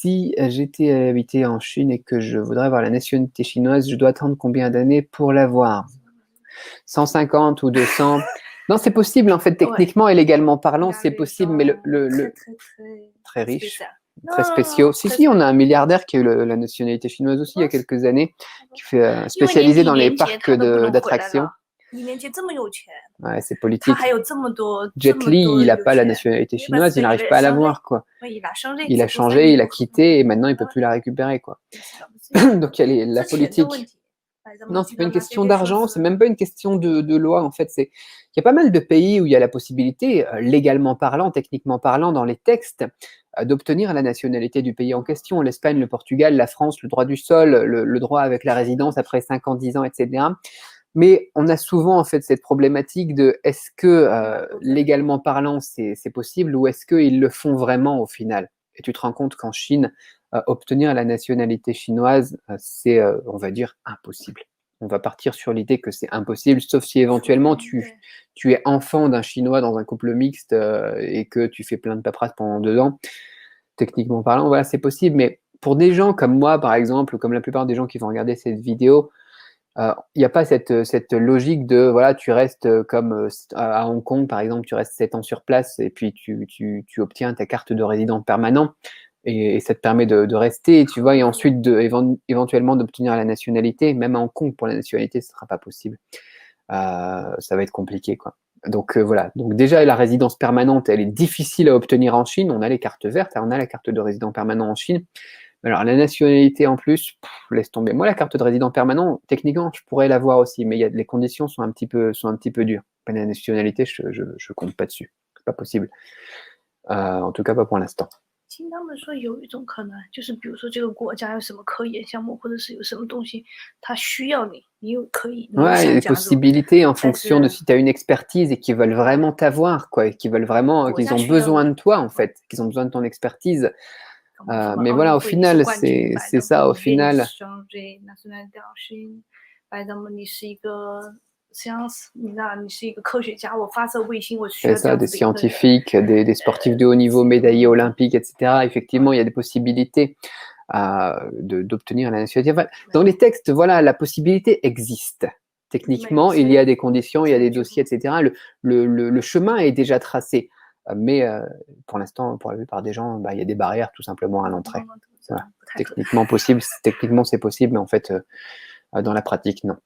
si j'étais habité en Chine et que je voudrais avoir la nationalité chinoise, je dois attendre combien d'années pour l'avoir? 150 ou 200? Non, c'est possible, en fait, techniquement et légalement parlant, c'est possible, mais très riche, très spéciaux. Si, on a un milliardaire qui a eu la nationalité chinoise aussi il y a quelques années, qui fait spécialisé dans les parcs d'attractions. Ouais, c'est politique. Jet Li, il n'a pas la nationalité chinoise, il n'arrive pas à l'avoir, quoi. Il a changé, il a quitté, et maintenant il ne peut plus la récupérer, quoi. Donc il y a la politique. Non, c'est pas une question d'argent, c'est même pas une question de loi, en fait. Il y a pas mal de pays où il y a la possibilité, légalement parlant, techniquement parlant, dans les textes, d'obtenir la nationalité du pays en question. L'Espagne, le Portugal, la France, le droit du sol, le droit avec la résidence après 5 ans, 10 ans, etc. Mais on a souvent, en fait, cette problématique de est-ce que, légalement parlant, c'est possible ou est-ce qu'ils le font vraiment au final? Et tu te rends compte qu'en Chine, obtenir la nationalité chinoise, c'est, on va dire, impossible. On va partir sur l'idée que c'est impossible, sauf si éventuellement tu es enfant d'un Chinois dans un couple mixte et que tu fais plein de paperasse pendant 2 ans. Techniquement parlant, voilà, c'est possible. Mais pour des gens comme moi, par exemple, ou comme la plupart des gens qui vont regarder cette vidéo, il n'y a pas cette logique de, voilà, tu restes comme à Hong Kong, par exemple, tu restes 7 ans sur place et puis tu obtiens ta carte de résident permanent et ça te permet de rester, tu vois, et ensuite éventuellement d'obtenir la nationalité. Même à Hong Kong, pour la nationalité, ce ne sera pas possible. Ça va être compliqué, quoi. Donc voilà. Donc déjà, la résidence permanente, elle est difficile à obtenir en Chine. On a les cartes vertes, on a la carte de résident permanent en Chine. Alors, la nationalité en plus, laisse tomber. Moi, la carte de résident permanent, techniquement, je pourrais l'avoir aussi, mais les conditions sont un petit peu dures. La nationalité, je compte pas dessus. C'est pas possible. En tout cas, pas pour l'instant. 听他们说有一种可能，就是比如说这个国家有什么科研项目，或者是有什么东西，它需要你，你又可以，你又 Ouais, il y a 想 des 加入。 possibilités en fonction de si tu as une expertise et qu'ils veulent vraiment t'avoir, quoi, et qu'ils veulent vraiment, qu'ils ont besoin de toi, en fait, qu'ils ont besoin de ton expertise. Mais voilà, au final, c'est ça, au final. C'est ça, des scientifiques, des sportifs de haut niveau, médaillés olympiques, etc. Effectivement, il y a des possibilités d'obtenir la nationalité. Enfin, dans les textes, voilà, la possibilité existe. Techniquement, il y a des conditions, il y a des dossiers, etc. Le chemin est déjà tracé. Mais pour l'instant, pour la plupart des gens, il y a des barrières tout simplement à l'entrée. Voilà. Techniquement, c'est possible, mais en fait, dans la pratique, non.